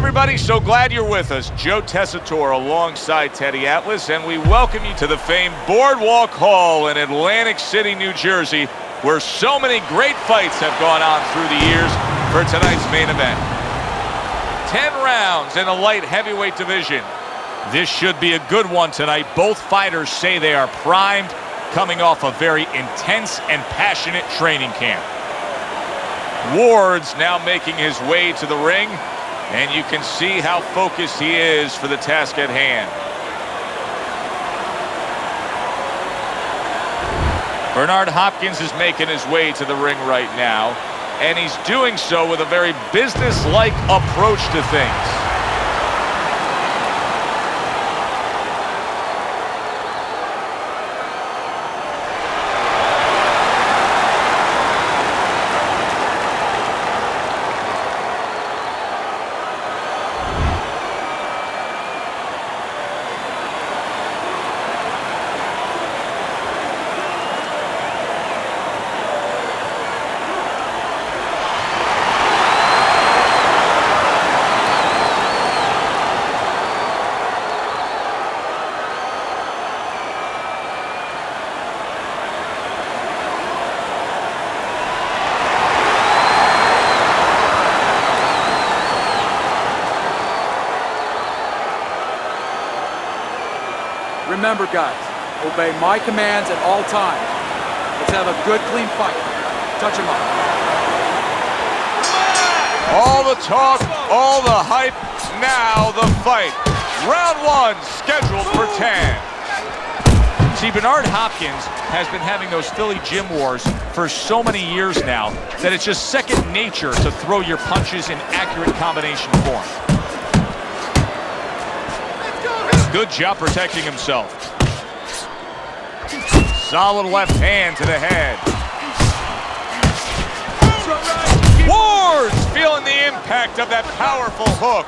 everybody, so glad you're with us. Joe Tessitore alongside Teddy Atlas, and we welcome you to the famed Boardwalk Hall in Atlantic City, New Jersey, where so many great fights have gone on through the years for tonight's main event. 10 rounds in the light heavyweight division. This should be a good one tonight. Both fighters say they are primed, coming off a very intense and passionate training camp. Ward's now making his way to the ring, and you can see how focused he is for the task at hand. Bernard Hopkins is making his way to the ring right now, and he's doing so with a very business-like approach to things. Remember, guys, obey my commands at all times. Let's have a good, clean fight. Touch him up. All the talk, all the hype, now the fight. Round one, scheduled for 10. See, Bernard Hopkins has been having those Philly gym wars for so many years now that it's just second nature to throw your punches in accurate combination form. Good job protecting himself. Solid left hand to the head. Ward's feeling the impact of that powerful hook.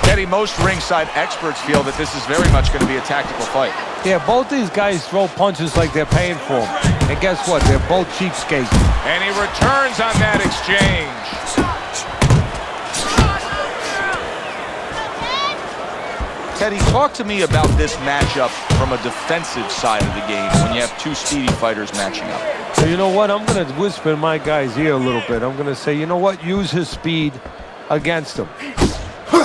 Teddy, most ringside experts feel that this is very much going to be a tactical fight. Yeah, both these guys throw punches like they're paying for them. And guess what? They're both cheapskates. And he returns on that exchange. Teddy, talk to me about this matchup from a defensive side of the game when you have two speedy fighters matching up. So you know what? I'm going to whisper in my guy's ear a little bit. I'm going to say, you know what? Use his speed against him.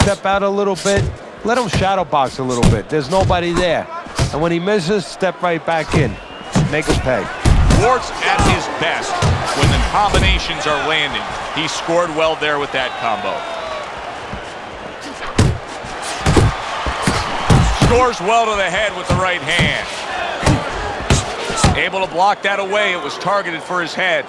Step out a little bit. Let him shadow box a little bit. There's nobody there. And when he misses, step right back in. Make him pay. Ward's at his best when the combinations are landing. He scored well there with that combo. Scores well to the head with the right hand. Able to block that away. It was targeted for his head.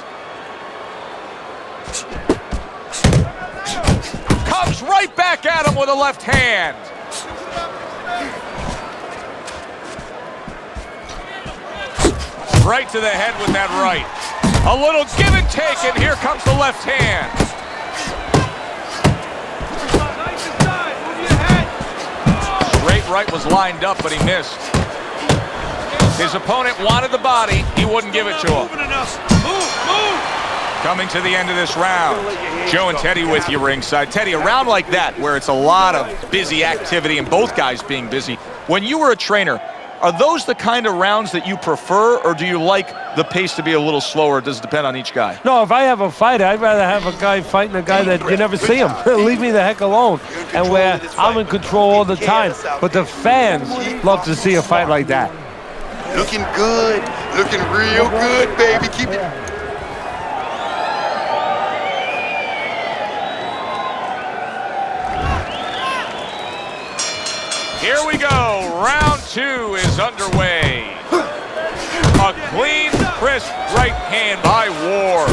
Comes right back at him with a left hand. Right to the head with that right. A little give and take, and here comes the left hand. Straight right was lined up, but he missed. His opponent wanted the body. He wouldn't give it to him. Coming to the end of this round. Joe and Teddy with you ringside. Teddy, a round like that where it's a lot of busy activity and both guys being busy. When you were a trainer, are those the kind of rounds that you prefer, or do you like the pace to be a little slower? Does it depend on each guy? No, if I have a fight, I'd rather have a guy fighting a guy that you never see him. Leave me the heck alone. And where I'm in control all the time. But the fans love to see a fight like that. Looking good. Looking real good, baby. Keep it. Here we go. Round two is underway. A clean, crisp right hand by Ward.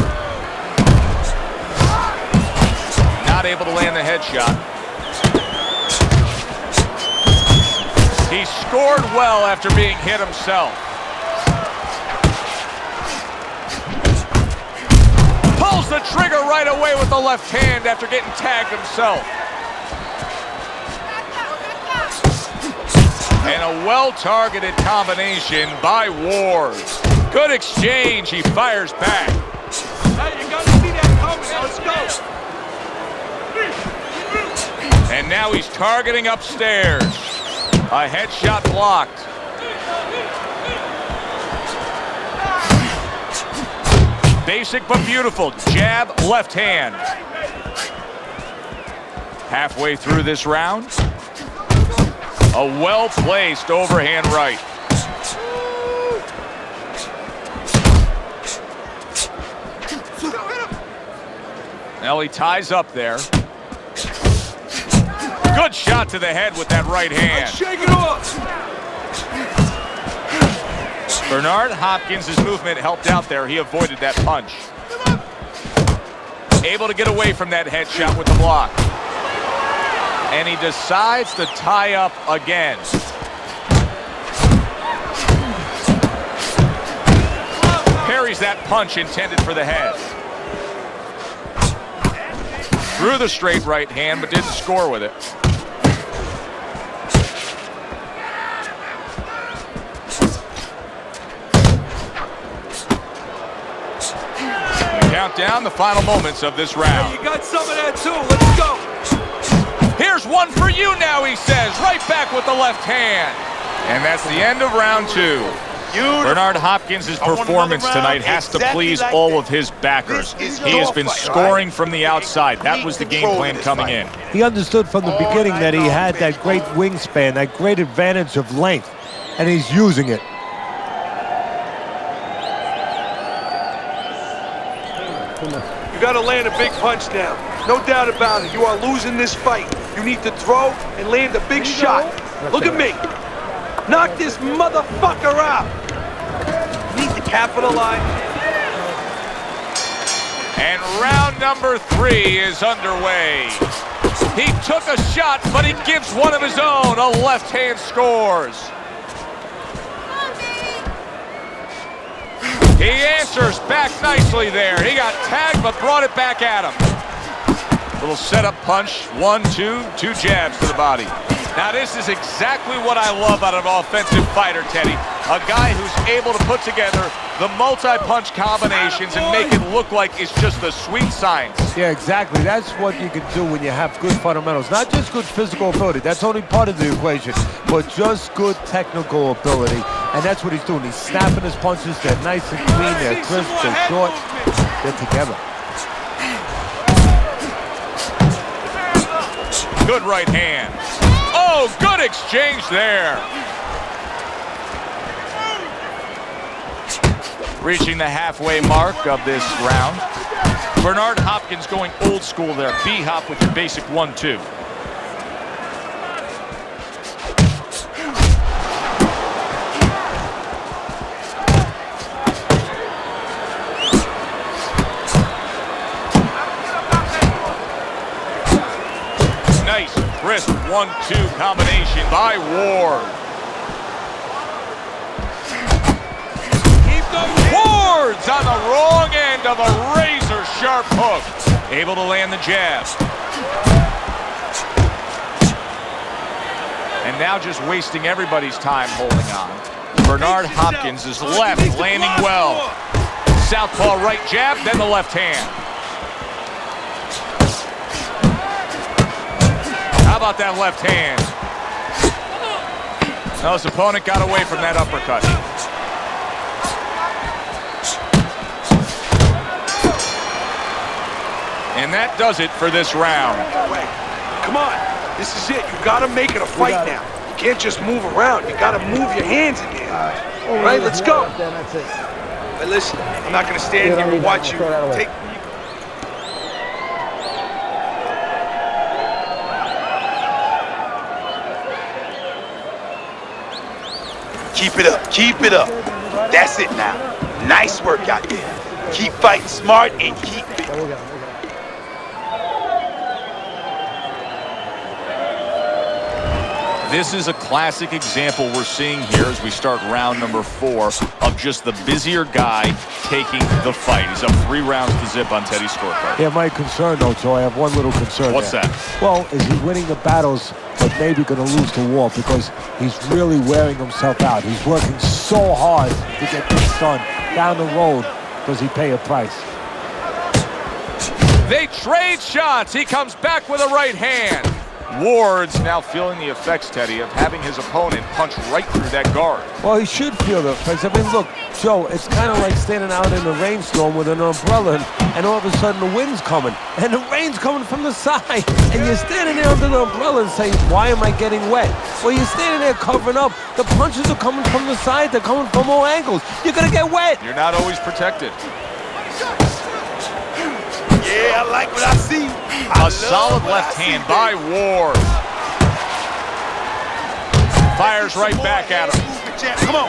Not able to land the headshot. He scored well after being hit himself. Pulls the trigger right away with the left hand after getting tagged himself. And a well-targeted combination by Ward. Good exchange. He fires back. Hey, you gotta see that coming. And now he's targeting upstairs. A headshot blocked. Basic but beautiful. Jab, left hand. Halfway through this round. A well-placed overhand right. Now he ties up there. Good shot to the head with that right hand. Shake it off. Bernard Hopkins' movement helped out there. He avoided that punch. Able to get away from that headshot with the block. And he decides to tie up again. Parries that punch intended for the head. Threw the straight right hand, but didn't score with it. Count down the final moments of this round. Hey, you got some of that too. Let's go. Here's one for you now, he says. Right back with the left hand. And that's the end of round two. Bernard Hopkins' performance tonight has to please all of his backers. He has been scoring from the outside. That was the game plan coming in. He understood from the beginning that he had that great wingspan, that great advantage of length, and he's using it. You got to land a big punch now. No doubt about it. You are losing this fight. You need to throw and land a big shot. Look at me. Knock this motherfucker out. You need to capitalize. And round number 3 is underway. He took a shot, but he gives one of his own. A left hand scores. He answers back nicely there. He got tagged, but brought it back at him. Little setup punch. 1, 2, 2 jabs to the body. Now this is exactly what I love out of an offensive fighter, Teddy. A guy who's able to put together the multi-punch combinations and make it look like it's just the sweet science. Yeah, exactly. That's what you can do when you have good fundamentals. Not just good physical ability. That's only part of the equation. But just good technical ability. And that's what he's doing. He's snapping his punches. They're nice and clean. They're crisp. They're short. They're together. Good right hand. Oh, good exchange there. Reaching the halfway mark of this round. Bernard Hopkins going old school there. B-hop with your basic 1-2. Nice, crisp 1-2 combination by Ward. Ward's on the wrong end of a razor-sharp hook. Able to land the jab. And now just wasting everybody's time holding on. Bernard Hopkins is left, landing well. Southpaw right jab, then the left hand. How about that left hand? No, his opponent got away from that uppercut. And that does it for this round. Come on. This is it. You got to make it a fight now. You can't just move around. You got to move your hands in there. All right, let's go. Hey, listen, I'm not going to stand here and watch you take... Keep it up. Keep it up. That's it now. Nice work out there. Keep fighting smart and keep it. This is a classic example we're seeing here as we start round number 4 of just the busier guy taking the fight. He's up 3 rounds to zip on Teddy's scorecard. Yeah, my concern, though, Joe, I have one little concern. What's there. that? Well, is he winning the battles, but maybe going to lose the war because he's really wearing himself out. He's working so hard to get this done. Down the road, does he pay a price? They trade shots. He comes back with a right hand. Ward's now feeling the effects, Teddy, of having his opponent punch right through that guard. Well, he should feel the effects. I mean, look, Joe, it's kind of like standing out in a rainstorm with an umbrella, and all of a sudden the wind's coming, and the rain's coming from the side, and you're standing there under the umbrella and saying, why am I getting wet? Well, you're standing there covering up. The punches are coming from the side. They're coming from all angles. You're going to get wet. You're not always protected. Yeah, I like what I see. A solid left hand by Ward. Fires right back at him. Come on.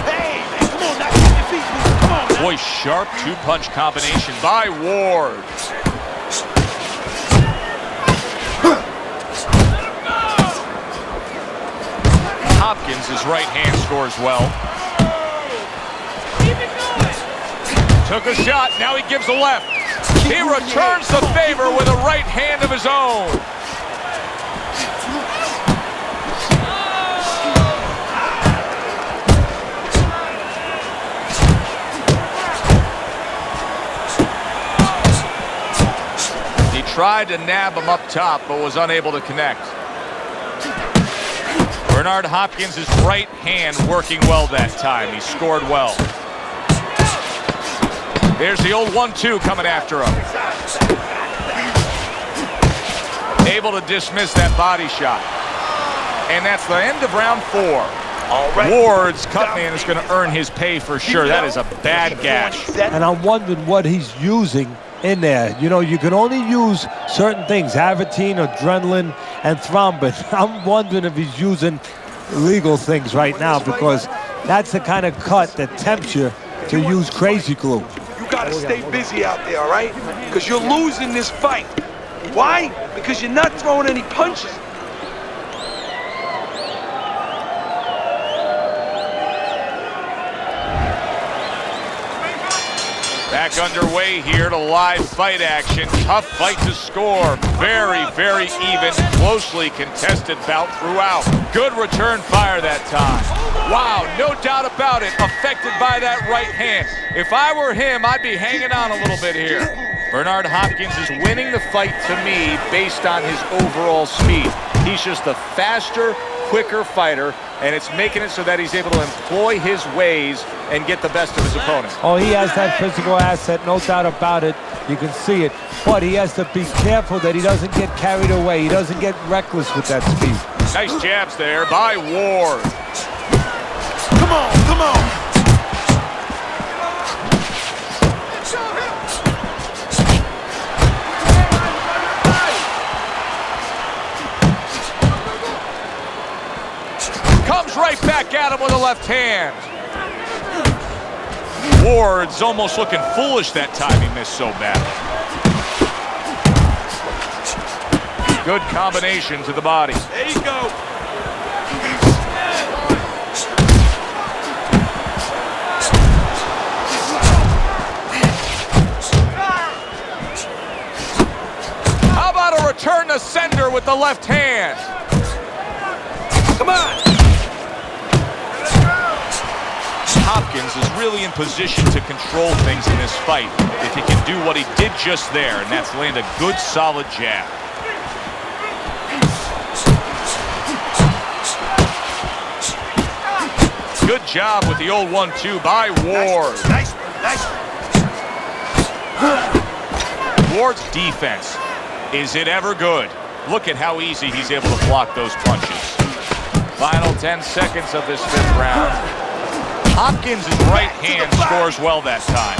Hey, man, come on, now keep your feet moving. Come on, now. Boy, sharp two-punch combination by Ward. Hopkins' right hand scores well. Took a shot, now he gives a left. He returns the favor with a right hand of his own. He tried to nab him up top, but was unable to connect. Bernard Hopkins' right hand working well that time. He scored well. There's the old 1-2 coming after him. Able to dismiss that body shot. And that's the end of round 4. All right. Ward's cut man is going to earn his pay for sure. That is a bad gash. And I'm wondering what he's using in there. You know, you can only use certain things, Avatine, adrenaline, and thrombin. I'm wondering if he's using illegal things right now, because that's the kind of cut that tempts you to use crazy glue. You gotta stay busy out there, all right? Because you're losing this fight. Why? Because you're not throwing any punches. Back underway here to live fight action. Tough fight to score. Very, very even, closely contested bout throughout. Good return fire that time. Wow, no doubt about it, affected by that right hand. If I were him, I'd be hanging on a little bit here. Bernard Hopkins is winning the fight to me based on his overall speed. He's just a faster, quicker fighter, and it's making it so that he's able to employ his ways and get the best of his opponent. Oh, he has that physical asset, no doubt about it. You can see it. But he has to be careful that he doesn't get carried away. He doesn't get reckless with that speed. Nice jabs there by Ward. Come on, come on. Comes right back at him with a left hand. Ward's almost looking foolish that time. He missed so bad. Good combination to the body. There you go. How about a return to sender with the left hand? Come on. Hopkins is really in position to control things in this fight if he can do what he did just there, and that's land a good, solid jab. Good job with the old 1-2 by Ward. Nice, nice. Ward's defense, is it ever good? Look at how easy he's able to block those punches. Final 10 seconds of this 5th round. Hopkins' right hand scores well that time.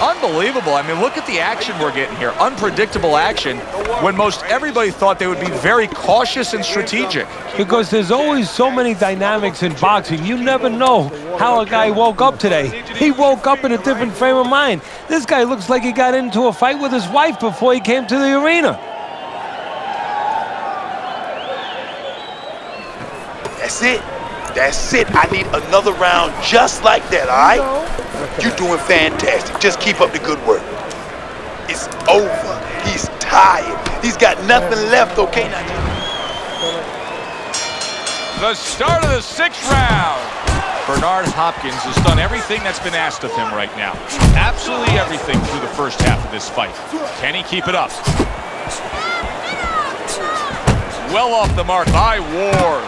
Unbelievable. I mean, look at the action we're getting here. Unpredictable action when most everybody thought they would be very cautious and strategic. Because there's always so many dynamics in boxing. You never know how a guy woke up today. He woke up in a different frame of mind. This guy looks like he got into a fight with his wife before he came to the arena. That's it. That's it. I need another round just like that, all right? You're doing fantastic. Just keep up the good work. It's over. He's tired. He's got nothing left, okay? Now, The start of the 6th round. Bernard Hopkins has done everything that's been asked of him right now. Absolutely everything through the first half of this fight. Can he keep it up? Well off the mark by Ward.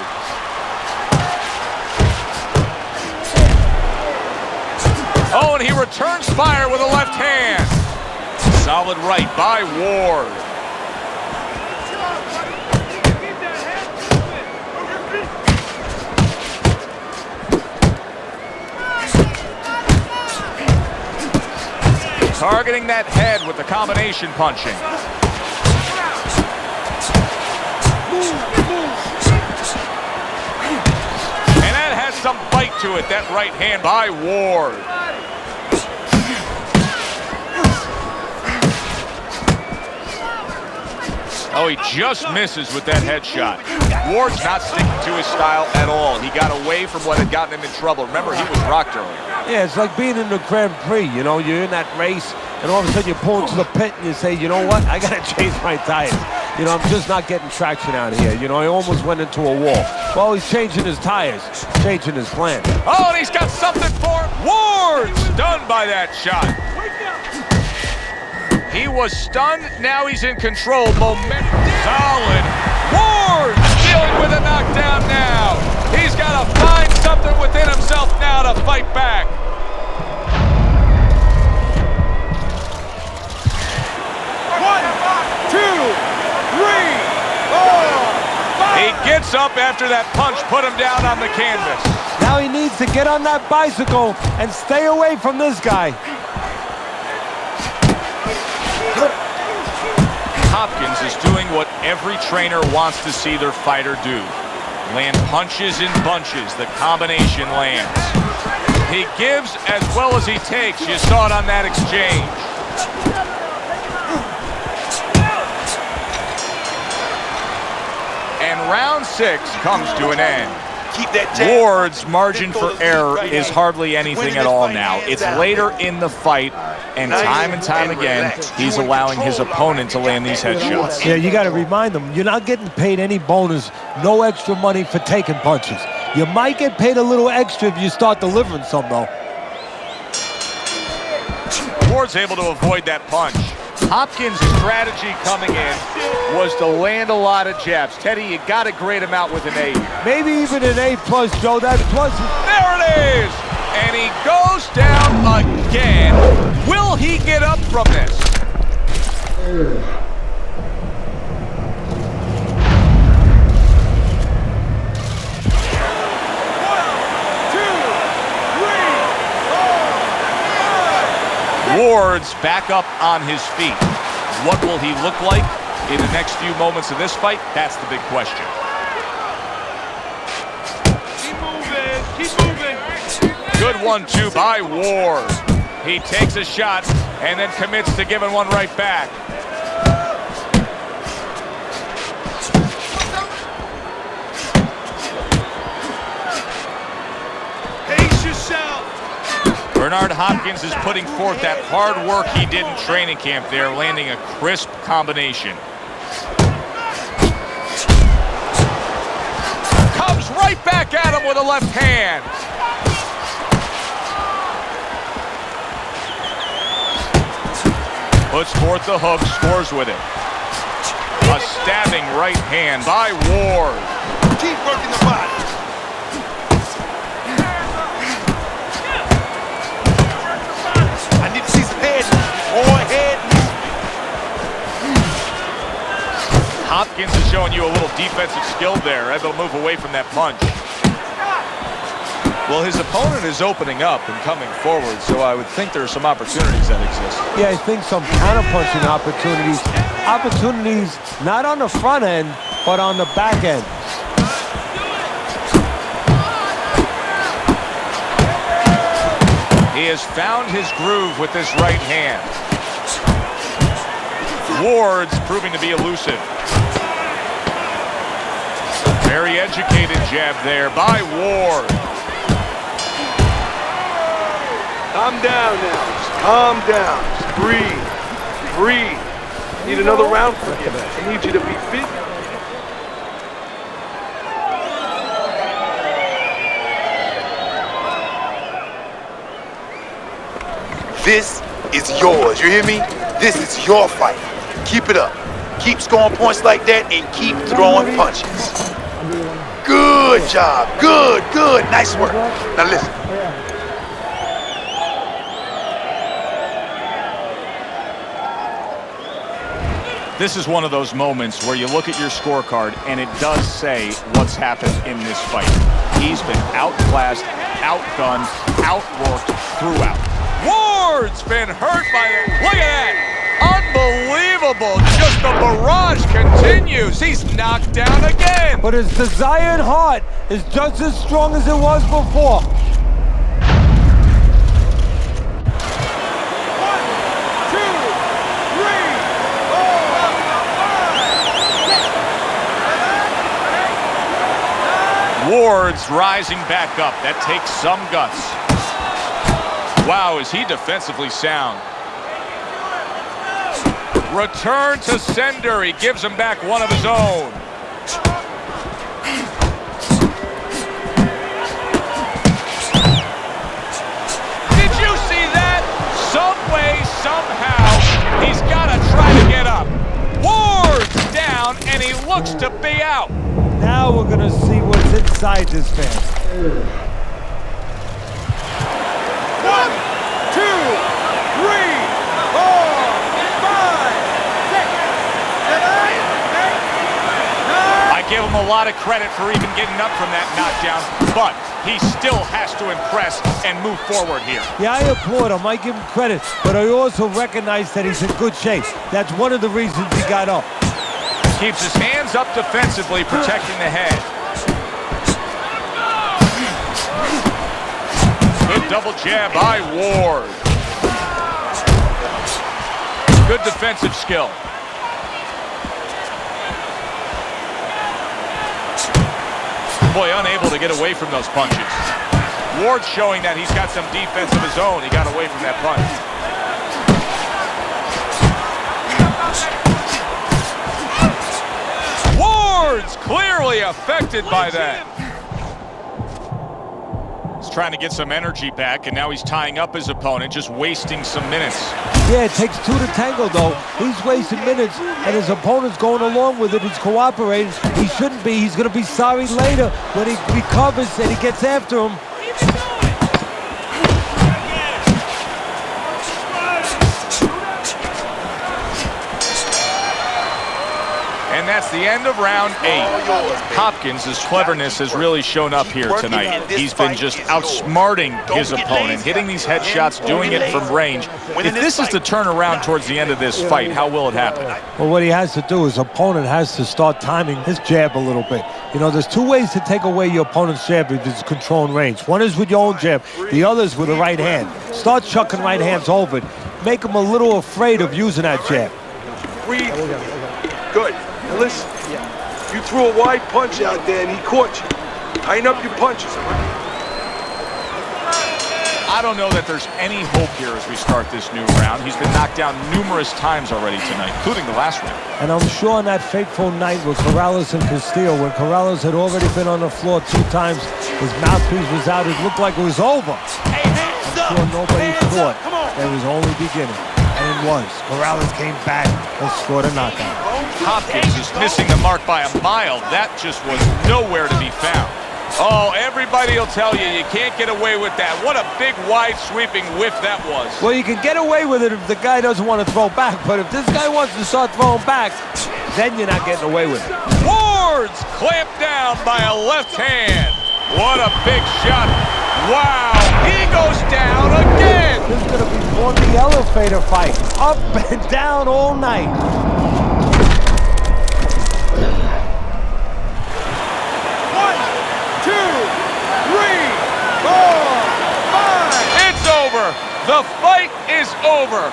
Oh, and he returns fire with a left hand. Solid right by Ward. Targeting that head with the combination punching. And that has some bite to it, that right hand by Ward. Oh, he just misses with that headshot. Ward's not sticking to his style at all. He got away from what had gotten him in trouble. Remember, he was rocked earlier. Yeah, it's like being in the Grand Prix. You know, you're in that race, and all of a sudden you pull into the pit and you say, you know what, I got to change my tires. You know, I'm just not getting traction out here. You know, he almost went into a wall. Well, he's changing his tires, changing his plan. Oh, and he's got something for him. Ward stunned by that shot. He was stunned, now he's in control. Momentum solid. Ward dealing with a knockdown now. He's got to find something within himself now to fight back. One, two, three, four, five. He gets up after that punch put him down on the canvas. Now he needs to get on that bicycle and stay away from this guy. Hopkins is doing what every trainer wants to see their fighter do. Land punches in bunches, the combination lands. He gives as well as he takes. You saw it on that exchange. And round 6 comes to an end. Keep that jab. Ward's margin for error is hardly anything at all now. It's later in the fight, and time again, he's allowing his opponent to land these headshots. Yeah, you got to remind them, you're not getting paid any bonus, no extra money for taking punches. You might get paid a little extra if you start delivering some, though. Ward's able to avoid that punch. Hopkins' strategy coming in was to land a lot of jabs. Teddy, you got to grade him out with an 8. Maybe even an A+, Joe. That plus. There it is! And he goes down again. Will he get up from this? Ward's back up on his feet. What will he look like in the next few moments of this fight? That's the big question. Keep moving. Good 1-2 by Ward. He takes a shot and then commits to giving one right back. Pace yourself. Bernard Hopkins is putting forth that hard work he did in training camp there, landing a crisp combination. Comes right back at him with a left hand. Puts forth the hook, scores with it. A stabbing right hand by Ward. Keep working the body. I need to see some head. More head. Hopkins is showing you a little defensive skill there, able to move away from that punch. Well, his opponent is opening up and coming forward, so I would think there are some opportunities that exist. Yeah, I think some counter-punching opportunities. Opportunities not on the front end, but on the back end. He has found his groove with this right hand. Ward's proving to be elusive. Very educated jab there by Ward. Calm down now. Just calm down. Just breathe. Breathe. Need another round from you. I need you to be fit. This is yours, you hear me? This is your fight. Keep it up. Keep scoring points like that and keep throwing punches. Good job. Good, good. Nice work. Now listen. This is one of those moments where you look at your scorecard and it does say what's happened in this fight. He's been outclassed, outgunned, outworked throughout. Ward's been hurt by it. Look at that. Unbelievable. Just the barrage continues. He's knocked down again. But his desire and heart is just as strong as it was before. Ward's rising back up. That takes some guts. Wow, is he defensively sound. Return to sender. He gives him back one of his own. Did you see that? Some way, somehow, he's got to try to get up. Ward's down, and he looks to be out. Now we're gonna see what's inside this man. 1, 2, 3, 4, 5, 6, 7, 8, 9. I give him a lot of credit for even getting up from that knockdown, but he still has to impress and move forward here. Yeah, I applaud him. I give him credit, but I also recognize that he's in good shape. That's one of the reasons he got up. Keeps his hands up defensively, protecting the head. Good double jab by Ward. Good defensive skill. Boy, unable to get away from those punches. Ward showing that he's got some defense of his own. He got away from that punch. Ward's clearly affected by that. He's trying to get some energy back, and now he's tying up his opponent, just wasting some minutes. Yeah, it takes two to tango, though. He's wasting minutes, and his opponent's going along with it. He's cooperating. He shouldn't be. He's going to be sorry later when he recovers and he gets after him. And that's the end of round 8. Hopkins' cleverness has really shown up here tonight. He's been just outsmarting his opponent, hitting these headshots, doing it from range. If this is the turnaround towards the end of this fight, how will it happen? Well, what he has to do, his opponent has to start timing his jab a little bit. You know, there's two ways to take away your opponent's jab if it's controlling range. One is with your own jab, the other is with the right hand. Start chucking right hands over it. Make him a little afraid of using that jab. Breathe. Good. Now listen, you threw a wide punch out there and he caught you. Tighten up your punches. I don't know that there's any hope here as we start this new round. He's been knocked down numerous times already tonight, including the last round. And I'm sure on that fateful night with Corrales and Castillo, when Corrales had already been on the floor 2 times, his mouthpiece was out, it looked like it was over. I'm sure nobody thought that it was only beginning. And it was. Corrales came back and scored a knockout. Hopkins is missing the mark by a mile. That just was nowhere to be found. Oh, everybody will tell you, you can't get away with that. What a big, wide, sweeping whiff that was. Well, you can get away with it if the guy doesn't want to throw back, but if this guy wants to start throwing back, then you're not getting away with it. Ward's clamped down by a left hand. What a big shot. Wow, he goes down again. This is going to be more the elevator fight. Up and down all night. It's over. The fight is over.